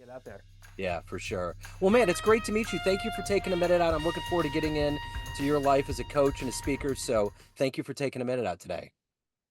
out there. Yeah, for sure. Well, man, it's great to meet you. Thank you for taking a minute out. I'm looking forward to getting in to your life as a coach and a speaker. So thank you for taking a minute out today.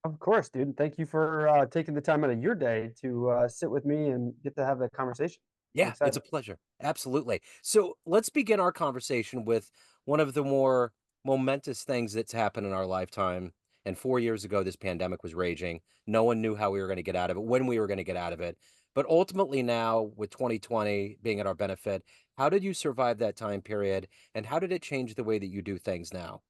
Of course, dude. Thank you for taking the time out of your day to sit with me and get to have that conversation. I'm Yeah, it's excited. a pleasure. Absolutely. So let's begin our conversation with one of the more momentous things that's happened in our lifetime. And 4 years ago, this pandemic was raging. No one knew how we were going to get out of it, when we were going to get out of it. But ultimately, now with 2020 being at our benefit, how did you survive that time period? And how did it change the way that you do things now?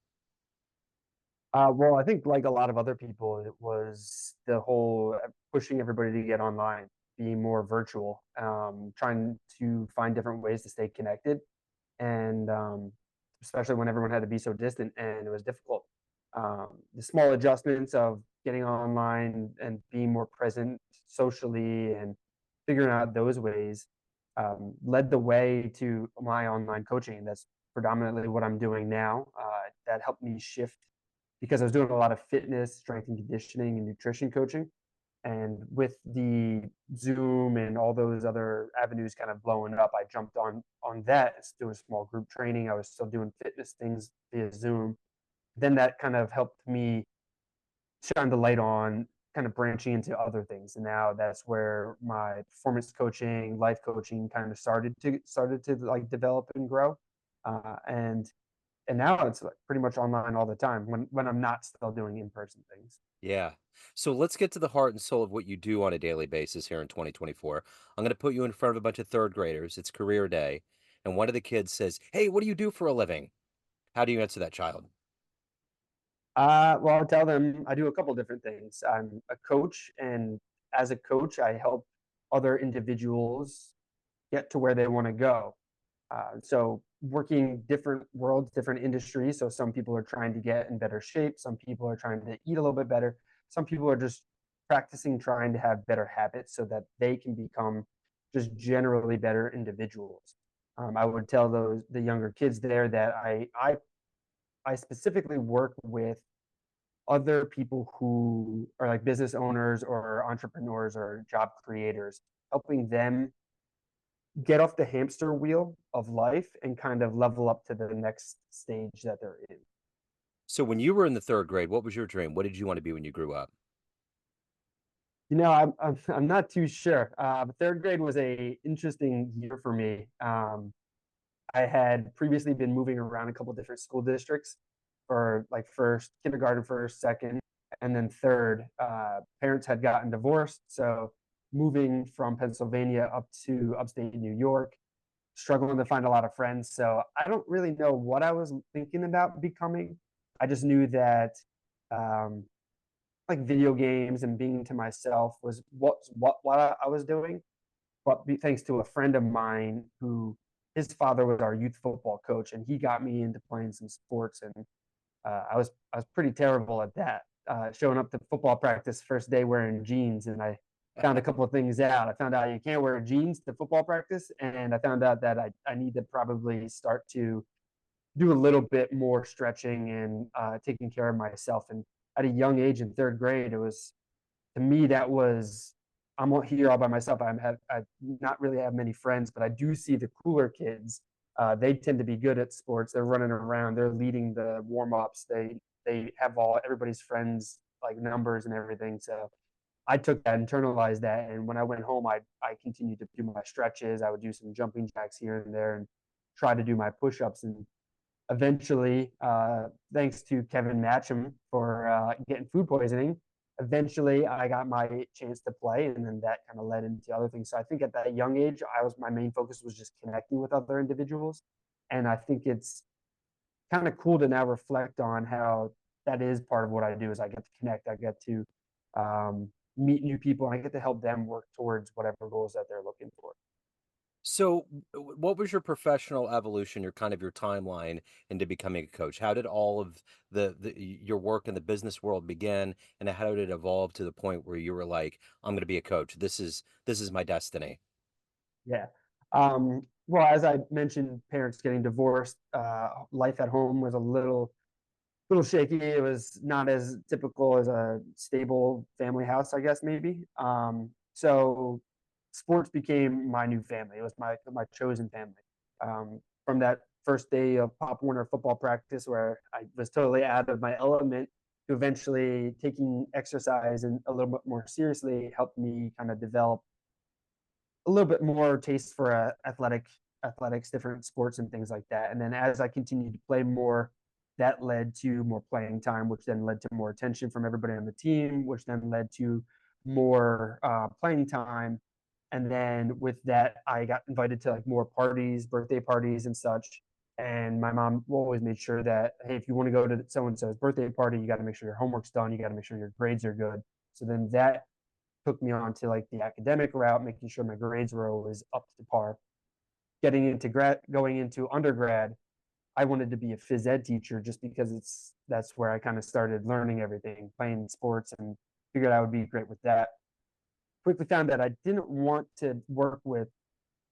Well, I think like a lot of other people, it was the whole pushing everybody to get online, being more virtual, trying to find different ways to stay connected, and especially when everyone had to be so distant and it was difficult. The small adjustments of getting online and being more present socially and figuring out those ways led the way to my online coaching. And that's predominantly what I'm doing now. That helped me shift because I was doing a lot of fitness, strength and conditioning, and nutrition coaching. And with the Zoom and all those other avenues kind of blowing up, I jumped on that. It's doing small group training. I was still doing fitness things via Zoom. Then that kind of helped me shine the light on kind of branching into other things. And now that's where my performance coaching, life coaching kind of started to like develop and grow. And now it's like pretty much online all the time when I'm not still doing in person things. Yeah. So let's get to the heart and soul of what you do on a daily basis here in 2024. I'm going to put you in front of a bunch of third graders. It's career day. And one of the kids says, "Hey, what do you do for a living?" How do you answer that child? Well, I'll tell them I do a couple different things. I'm a coach, and as a coach, I help other individuals get to where they want to go. So, working different worlds, different industries. So, some people are trying to get in better shape. Some people are trying to eat a little bit better. Some people are just practicing trying to have better habits so that they can become just generally better individuals. I would tell the younger kids there that I specifically work with other people who are like business owners or entrepreneurs or job creators, helping them get off the hamster wheel of life and kind of level up to the next stage that they're in. So when you were in the third grade, what was your dream? What did you want to be when you grew up? I'm not too sure. Third grade was a interesting year for me. I had previously been moving around a couple different school districts for like first kindergarten, first, second, and then third. Parents had gotten divorced, so moving from Pennsylvania up to upstate New York, struggling to find a lot of friends. So I don't really know what I was thinking about becoming. I just knew that um, like video games and being to myself was what I was doing. But thanks to a friend of mine who his father was our youth football coach, and he got me into playing some sports, and I was pretty terrible at that. Showing up to football practice first day wearing jeans, and I found a couple of things out. I found out you can't wear jeans to football practice, and I found out that I need to probably start to do a little bit more stretching and taking care of myself. And at a young age in third grade, it was to me that was I'm here all by myself. I not really have many friends, but I do see the cooler kids. They tend to be good at sports. They're running around. They're leading the warm ups. They have all everybody's friends like numbers and everything. So I took that, internalized that, and when I went home, I continued to do my stretches. I would do some jumping jacks here and there, and try to do my push ups. And eventually, thanks to Kevin Matcham for getting food poisoning, eventually I got my chance to play, and then that kind of led into other things. So I think at that young age, I was my main focus was just connecting with other individuals, and I think it's kind of cool to now reflect on how that is part of what I do. Is I get to connect, I get to meet new people, and I get to help them work towards whatever goals that they're looking for. So what was your professional evolution, your kind of your timeline into becoming a coach? How did all of your work in the business world begin, and how did it evolve to the point where you were like, I'm going to be a coach. This is my destiny. Yeah. Well, as I mentioned, parents getting divorced, life at home was a little shaky. It was not as typical as a stable family house, I guess maybe. So sports became my new family. It was my chosen family. From that first day of Pop Warner football practice, where I was totally out of my element, to eventually taking exercise and a little bit more seriously, helped me kind of develop a little bit more taste for athletics, different sports and things like that. And then as I continued to play more, that led to more playing time, which then led to more attention from everybody on the team, which then led to more playing time. And then with that, I got invited to like more parties, birthday parties and such. And my mom always made sure that, hey, if you want to go to so and so's birthday party, you got to make sure your homework's done. You got to make sure your grades are good. So then that took me on to like the academic route, making sure my grades were always up to par. Going into undergrad, I wanted to be a phys ed teacher just because that's where I kind of started learning everything, playing sports, and figured I would be great with that. Quickly found that I didn't want to work with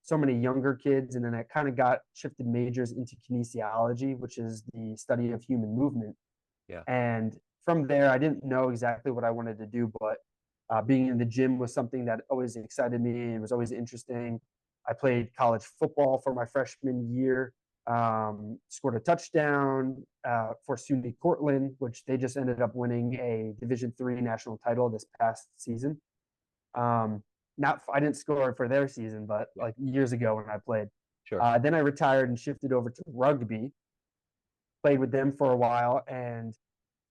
so many younger kids, and then I kind of got shifted majors into kinesiology, which is the study of human movement. Yeah. And from there, I didn't know exactly what I wanted to do, but being in the gym was something that always excited me. It was always interesting. I played college football for my freshman year, scored a touchdown for SUNY Cortland, which they just ended up winning a Division III national title this past season. Not I didn't score for their season, but Yeah. like years ago when I played. Sure. Then I retired and shifted over to rugby. Played with them for a while, and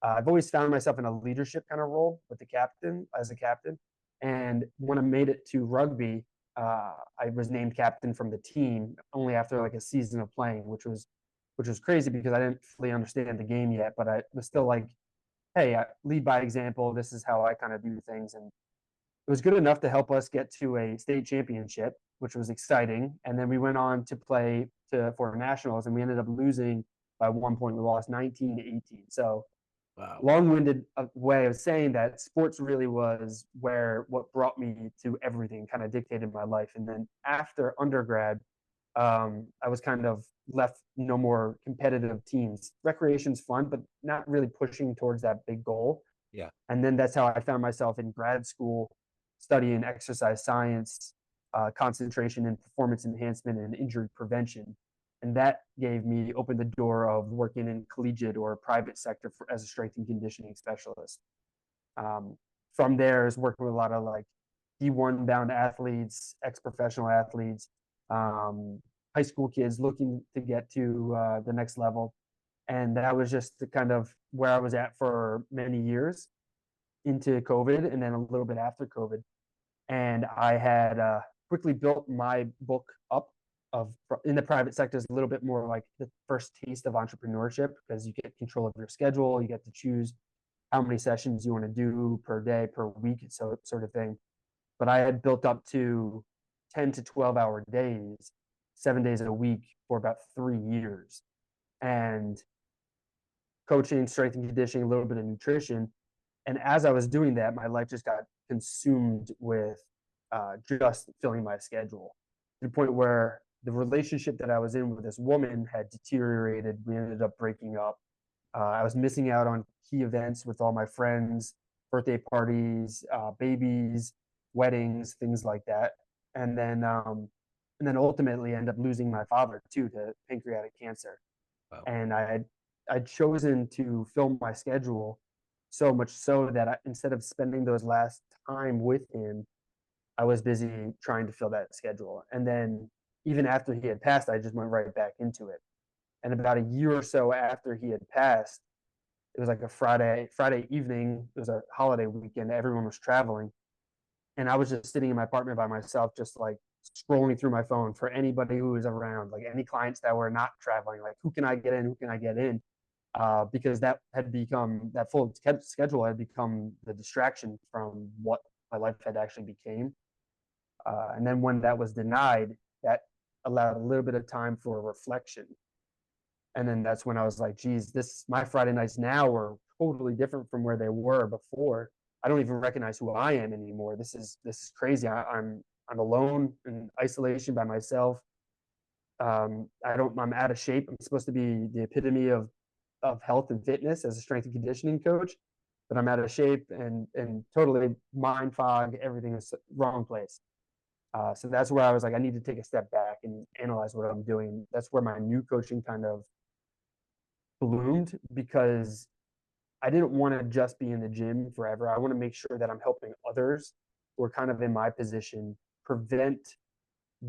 I've always found myself in a leadership kind of role with the captain as a captain. And when I made it to rugby, I was named captain from the team only after like a season of playing, which was crazy because I didn't fully understand the game yet. But I was still like, hey, I lead by example. This is how I kind of do things, and it was good enough to help us get to a state championship, which was exciting. And then we went on to play for nationals, and we ended up losing by 1 point. We lost 19-18. So Wow. long-winded way of saying that sports really was what brought me to everything, kind of dictated my life. And then after undergrad, I was kind of left no more competitive teams. Recreation's fun, but not really pushing towards that big goal. Yeah. And then that's how I found myself in grad school studying exercise science, concentration and performance enhancement and injury prevention. And that opened the door of working in collegiate or private sector as a strength and conditioning specialist. Um, from there is working with a lot of like D1 bound athletes, ex-professional athletes, um, high school kids looking to get to the next level. And that was just the kind of where I was at for many years into COVID and then a little bit after COVID. And I had quickly built my book up of in the private sector is a little bit more like the first taste of entrepreneurship because you get control of your schedule, you get to choose how many sessions you want to do per day, per week, so sort of thing. But I had built up to 10 to 12-hour days, 7 days a week for about 3 years. And coaching, strength and conditioning, a little bit of nutrition. And as I was doing that, my life just got consumed with just filling my schedule to the point where the relationship that I was in with this woman had deteriorated. We ended up breaking up. I was missing out on key events with all my friends, birthday parties, babies, weddings, things like that. And then ultimately end up losing my father too to pancreatic cancer. Wow. And I'd chosen to fill my schedule so much so that instead of spending those last time with him, I was busy trying to fill that schedule. And then even after he had passed, I just went right back into it. And about a year or so after he had passed, it was like a Friday evening. It was a holiday weekend. Everyone was traveling. And I was just sitting in my apartment by myself, just like scrolling through my phone for anybody who was around, like any clients that were not traveling, like who can I get in? Who can I get in? Because that full schedule had become the distraction from what my life had actually became. And then when that was denied, that allowed a little bit of time for reflection. And then that's when I was like, geez, my Friday nights now are totally different from where they were before. I don't even recognize who I am anymore. This is crazy. I'm alone in isolation by myself. I'm out of shape. I'm supposed to be the epitome of health and fitness as a strength and conditioning coach, but I'm out of shape and totally mind fog. Everything is wrong place. So that's where I was like, I need to take a step back and analyze what I'm doing. That's where my new coaching kind of bloomed, because I didn't want to just be in the gym forever. I want to make sure that I'm helping others who are kind of in my position prevent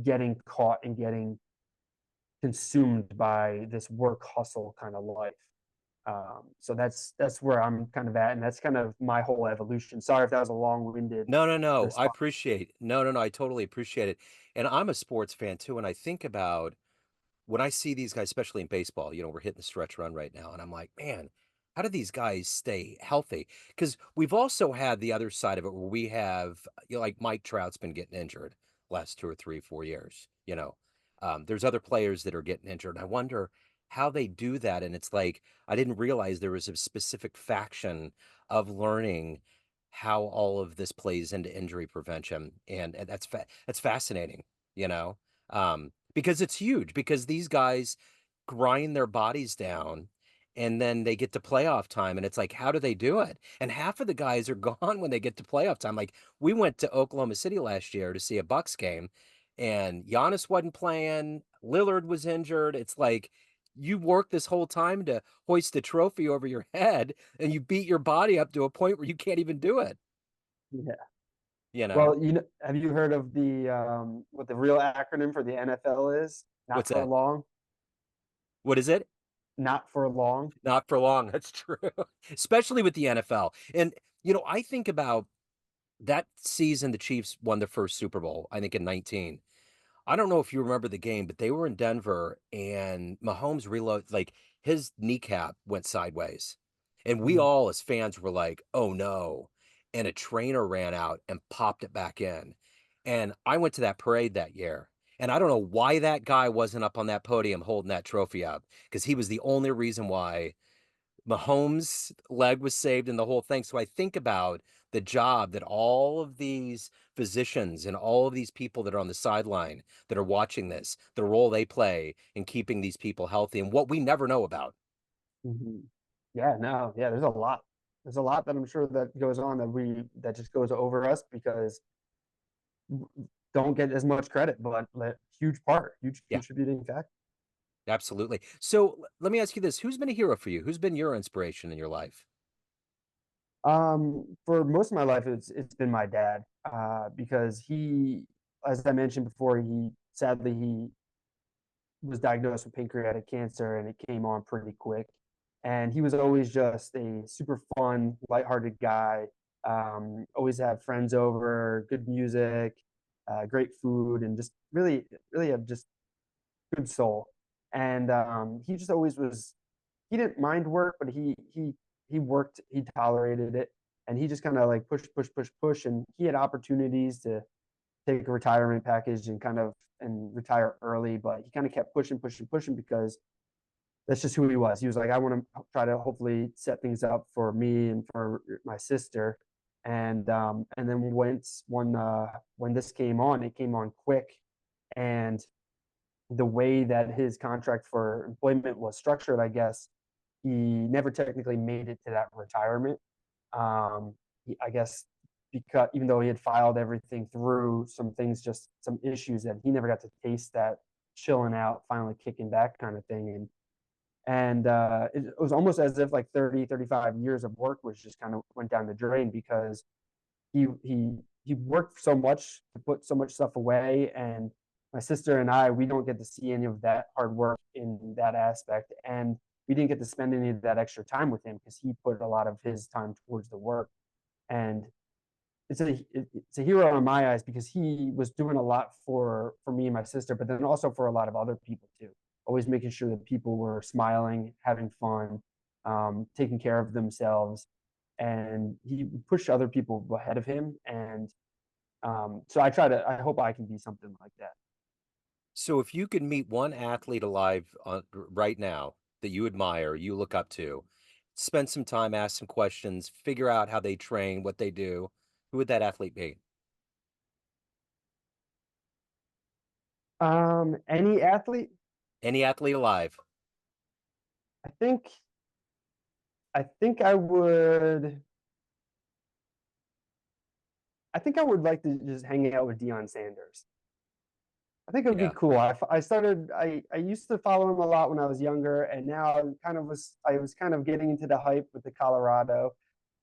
getting caught and getting consumed by this work hustle kind of life. So that's where I'm kind of at, and that's kind of my whole evolution. Sorry if that was a long-winded No, no, no. I response. appreciate. No, no, no. I totally appreciate it. And I'm a sports fan too. And I think about when I see these guys, especially in baseball, we're hitting the stretch run right now, and I'm like, man, how do these guys stay healthy? Because we've also had the other side of it where we have, like Mike Trout's been getting injured last 2 or 3, 4 years. There's other players that are getting injured. And I wonder how they do that. And it's like I didn't realize there was a specific faction of learning how all of this plays into injury prevention, and that's fascinating. You know because it's huge, because these guys grind their bodies down and then they get to playoff time, and it's like, how do they do it? And half of the guys are gone when they get to playoff time. Like, we went to Oklahoma City last year to see a Bucks game, and Giannis wasn't playing, Lillard was injured. It's like, you work this whole time to hoist a trophy over your head, and you beat your body up to a point where you can't even do it Yeah. you know Well, have you heard of the what the real acronym for the NFL is? Not what's for that? long. What is it? Not for long. Not for long. That's true. Especially with the NFL. And, I think about that season the Chiefs won their first Super Bowl, I think in 19. I don't know if you remember the game, but they were in Denver and Mahomes reload, like, his kneecap went sideways. And we Mhm. all as fans were like, "Oh no." And a trainer ran out and popped it back in. And I went to that parade that year. And I don't know why that guy wasn't up on that podium holding that trophy up, because he was the only reason why Mahomes' leg was saved and the whole thing. So I think about the job that all of these physicians and all of these people that are on the sideline that are watching this, the role they play in keeping these people healthy, and what we never know about. Mhm. Yeah, no, yeah, there's a lot. There's a lot that I'm sure that goes on that just goes over us because don't get as much credit, but huge part, huge Yeah, contributing factor. absolutely. So let me ask you this. Who's been a hero for you? Who's been your inspiration in your life? For most of my life, it's been my dad, because as I mentioned before, he was diagnosed with pancreatic cancer, and it came on pretty quick. And he was always just a super fun, lighthearted guy. Always have friends over, good music, great food, and just really, really a just good soul. And he just always was. He didn't mind work, but he worked. He tolerated it, and he just kind of like push, push, push, push. And he had opportunities to take a retirement package and kind of and retire early, but he kind of kept pushing, pushing, pushing because that's just who he was. He was like, I want to try to hopefully set things up for me and for my sister. And then when this came on, it came on quick, and the way that his contract for employment was structured, I guess he never technically made it to that retirement. I guess because even though he had filed everything through, some things, just some issues, that he never got to taste that chilling out, finally kicking back kind of thing. And it was almost as if like 30, 35 years of work was just kind of went down the drain, because he worked so much to put so much stuff away, and my sister and I, we don't get to see any of that hard work in that aspect, and we didn't get to spend any of that extra time with him because he put a lot of his time towards the work. And it's a hero in my eyes because he was doing a lot for me and my sister, but then also for a lot of other people too. Always making sure that people were smiling, having fun, taking care of themselves, and he pushed other people ahead of him. And so I hope I can be something like that. So if you could meet one athlete alive right now that you admire, you look up to, spend some time, ask some questions, figure out how they train, what they do, who would that athlete be? Any athlete, Any athlete alive. I think, I think I would. I think I would like to just hang out with Deion Sanders. I think it would be Yeah. cool. I used to follow him a lot when I was younger, and now I was kind of getting into the hype with the Colorado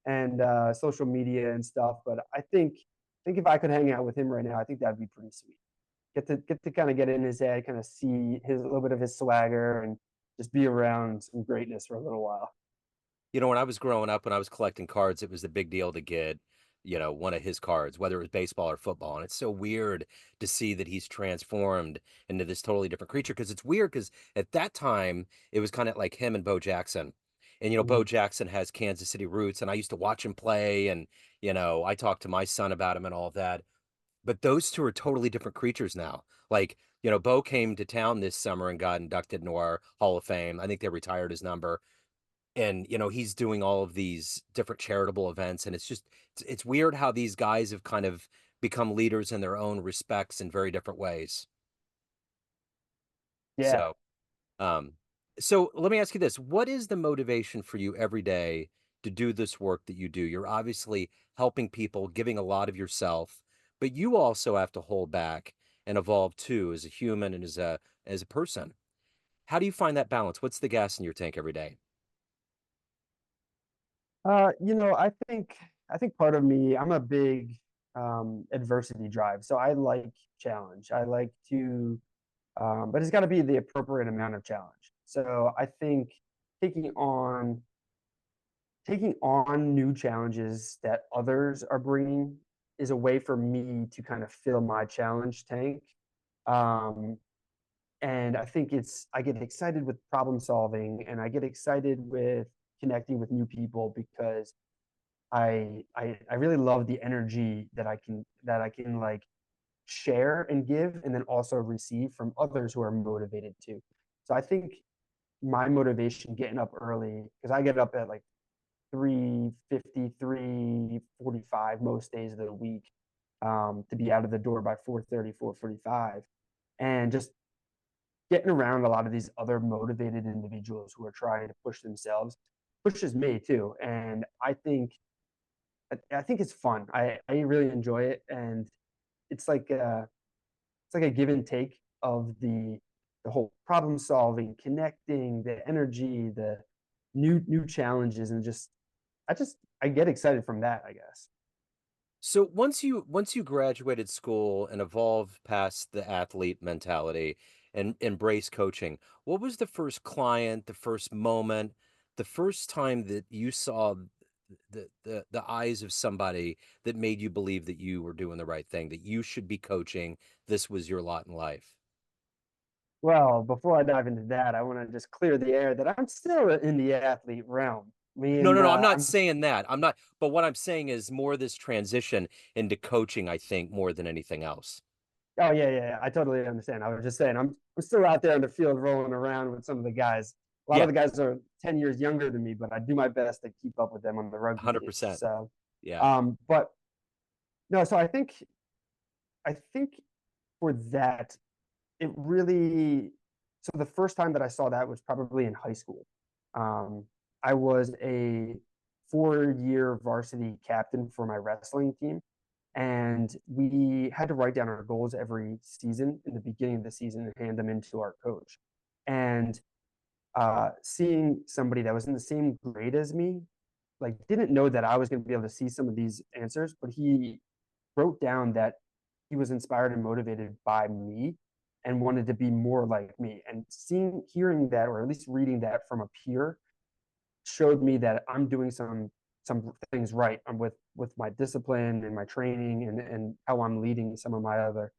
and social media and stuff. But I think if I could hang out with him right now, I think that'd be pretty sweet. Get to kind of get in his head, kind of see his a little bit of his swagger, and just be around some greatness for a little while. You know, when I was growing up, when I was collecting cards, it was the big deal to get, one of his cards, whether it was baseball or football. And it's so weird to see that he's transformed into this totally different creature. Because it's weird because at that time, it was kind of like him and Bo Jackson. And, Bo Mhm. Jackson has Kansas City roots, and I used to watch him play. And, I talked to my son about him and all of that. But those two are totally different creatures now. Like, Bo came to town this summer and got inducted into our Hall of Fame. I think they retired his number, and he's doing all of these different charitable events, and it's weird how these guys have kind of become leaders in their own respects in very different ways. Yeah. So um so let me ask you this: what is the motivation for you every day to do this work that you do? You're obviously helping people, giving a lot of yourself, but you also have to hold back and evolve too, as a human and as a person. How do you find that balance? What's the gas in your tank every day? I think part of me, I'm a big adversity drive. So I like challenge. I like to, but it's got to be the appropriate amount of challenge. So I think taking on taking on new challenges that others are bringing is a way for me to kind of fill my challenge tank. Um, and I think I get excited with problem solving, and I get excited with connecting with new people because I really love the energy that I can like share and give, and then also receive from others who are motivated too. So I think my motivation getting up early, because I get up at like 3:50, 3:45 most days of the week, to be out of the door by 4:30, 4:45, and just getting around a lot of these other motivated individuals who are trying to push themselves pushes me too. And I think it's fun. I really enjoy it, and it's like a give and take of the whole problem solving, connecting, the energy, the new challenges, and I get excited from that, I guess. So once you graduated school and evolved past the athlete mentality and embrace coaching, what was the first client, the first moment, the first time that you saw the eyes of somebody that made you believe that you were doing the right thing, that you should be coaching, this was your lot in life? Well, before I dive into that, I want to just clear the air that I'm still in the athlete realm. Me No, and no, no, I'm not I'm saying that. I'm not, but what I'm saying is more this transition into coaching, I think, more than anything else. Oh yeah, yeah, yeah. I totally understand. I was just saying I'm still out there in the field rolling around with some of the guys. A lot of Yeah, the guys are 10 years younger than me, but I do my best to keep up with them on the rugby team. 100%. So, Yeah. but no, so I think for that, it really so the first time that I saw that was probably in high school. Um, I was a 4-year varsity captain for my wrestling team, and we had to write down our goals every season in the beginning of the season and hand them into our coach. And seeing somebody that was in the same grade as me, like, didn't know that I was going to be able to see some of these answers, but he wrote down that he was inspired and motivated by me and wanted to be more like me. And hearing that, or at least reading that from a peer, showed me that I'm doing some things right with my discipline and my training, and how I'm leading some of my other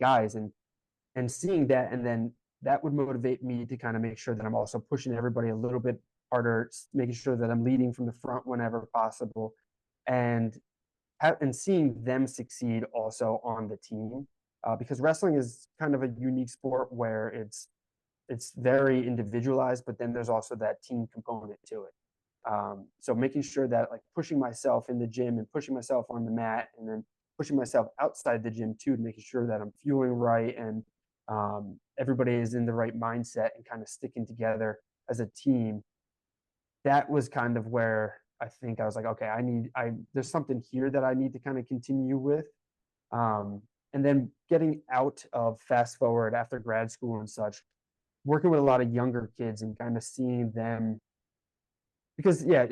guys, and seeing that, and then that would motivate me to kind of make sure that I'm also pushing everybody a little bit harder, making sure that I'm leading from the front whenever possible, and and seeing them succeed also on the team, because wrestling is kind of a unique sport where it's very individualized, but then there's also that team component to it. So making sure that, like, pushing myself in the gym and pushing myself on the mat, and then pushing myself outside the gym too, to making sure that I'm fueling right, and everybody is in the right mindset and kind of sticking together as a team. That was kind of where I think I was like, okay, there's something here that I need to kind of continue with. Um, and then getting out of fast forward after grad school and such, working with a lot of younger kids and kind of seeing them because yeah,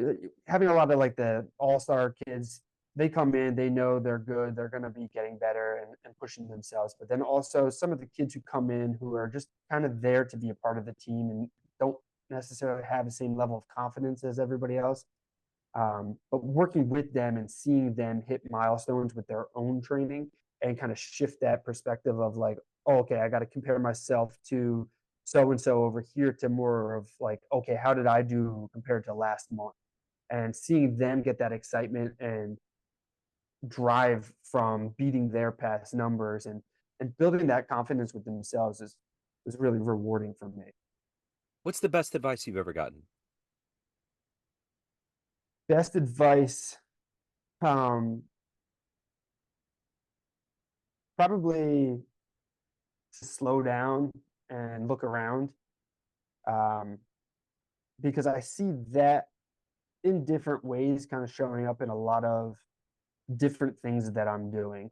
having a lot of like the all-star kids, they come in, they know they're good, they're going to be getting better and pushing themselves. But then also some of the kids who come in who are just kind of there to be a part of the team and don't necessarily have the same level of confidence as everybody else. But working with them and seeing them hit milestones with their own training and kind of shift that perspective of like, oh, okay, I got to compare myself to so and so over here to more of like, okay, how did I do compared to last month? And seeing them get that excitement and drive from beating their past numbers and building that confidence with themselves is really rewarding for me. What's the best advice you've ever gotten? Best advice, um, probably to slow down and look around, um, because I see that in different ways kind of showing up in a lot of different things that I'm doing.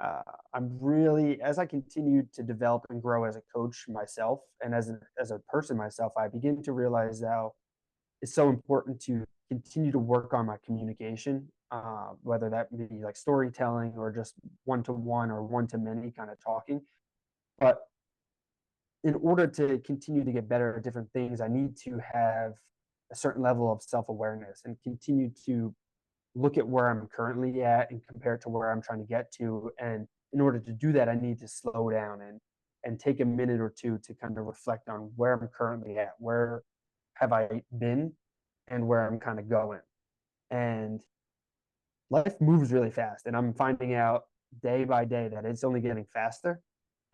Uh, I'm really, as I continue to develop and grow as a coach myself and as a person myself, I begin to realize how it's so important to continue to work on my communication, whether that be like storytelling or just one to one or one to many kind of talking. But in order to continue to get better at different things, I need to have a certain level of self awareness and continue to look at where I'm currently at and compare it to where I'm trying to get to. And in order to do that, I need to slow down and take a minute or two to kind of reflect on where I'm currently at, where have I been, and where I'm kind of going. And life moves really fast, and I'm finding out day by day that it's only getting faster.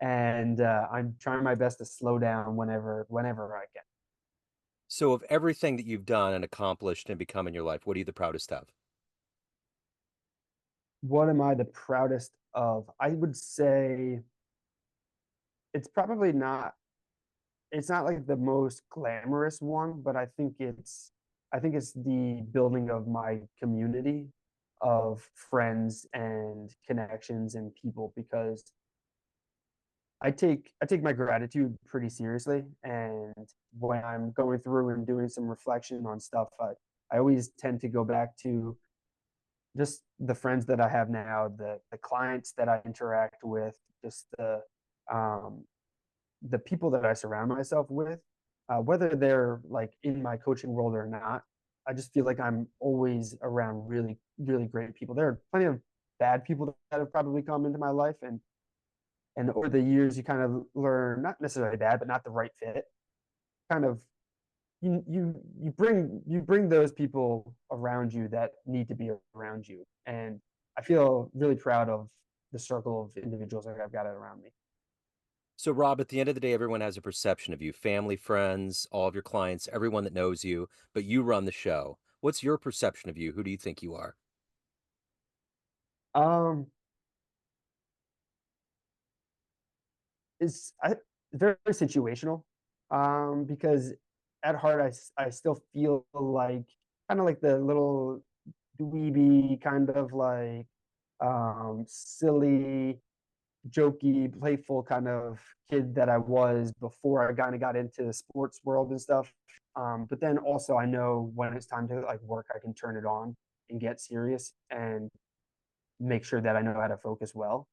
And I'm trying my best to slow down whenever I can. So, of everything that you've done and accomplished and become in your life, what are you the proudest of? What am I the proudest of? I would say it's probably not it's not like the most glamorous one, but I think it's the building of my community of friends and connections and people because I take my gratitude pretty seriously, and when I'm going through and doing some reflection on stuff, I always tend to go back to just the friends that I have now, the clients that I interact with, just um, the people that I surround myself with, whether they're like in my coaching world or not. I just feel like I'm always around really great people. There are plenty of bad people that have probably come into my life, and over the years you kind of learn not necessarily bad, but not the right fit. Kind of you bring those people around you that need to be around you, and I feel really proud of the circle of individuals that I've got around me. So, Rob, at the end of the day, everyone has a perception of you family, friends, all of your clients, everyone that knows you, but you run the show. What's your perception of you? Who do you think you are? Um, it's very situational, because at heart I still feel like kind of like the little dweeby kind of like silly jokey, playful kind of kid that I was before I kind of got into the sports world and stuff. But then also I know when it's time to like work, I can turn it on and get serious and make sure that I know how to focus well.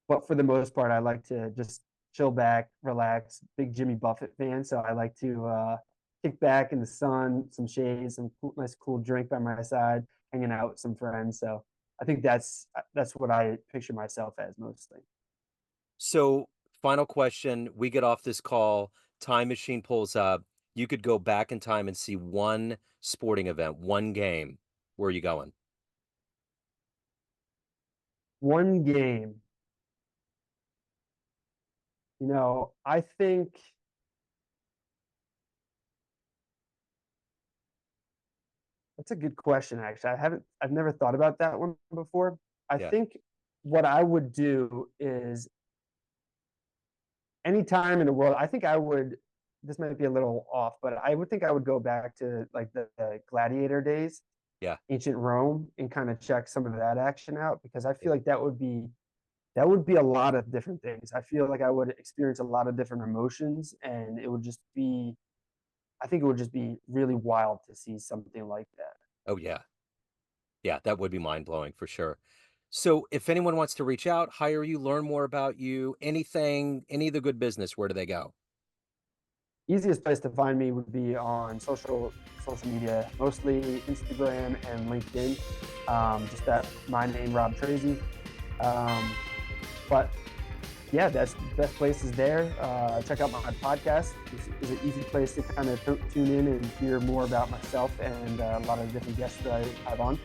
But for the most part, I like to just chill back, relax. Big Jimmy Buffett fan, so I like to kick back in the sun, some shades, some nice cool drink by my side, hanging out with some friends. So I think that's what I picture myself as mostly. So, final question. We get off this call, time machine pulls up. You could go back in time and see one sporting event, one game. Where are you going? One game, I think that's a good question. Actually, I've never thought about that one before. I Yeah. think what I would do is any time in the world, I think I would. This might be a little off, but I would think I would go back to like the gladiator days Yeah. ancient Rome and kind of check some of that action out, because I feel like that would be a lot of different things. I feel like I would experience a lot of different emotions, and it would just be, I think it would just be really wild to see something like that. Oh, yeah. Yeah, that would be mind-blowing for sure. So if anyone wants to reach out, hire you, learn more about you, anything, any of the good business, where do they go? Easiest place to find me would be on social media, mostly Instagram and LinkedIn. Just that my name, Rob Tracy. Um, but yeah, that's the best place is there. Check out my podcast. It's an easy place to kind of tune in and hear more about myself and a lot of different guests that I have on.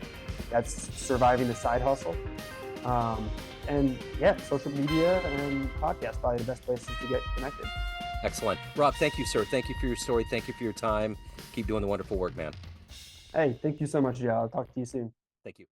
That's Surviving the Side Hustle. Um, and yeah, social media and podcast, probably the best places to get connected. Excellent. Rob, thank you, sir. Thank you for your story. Thank you for your time. Keep doing the wonderful work, man. Hey, thank you so much, Joe. I'll talk to you soon. Thank you.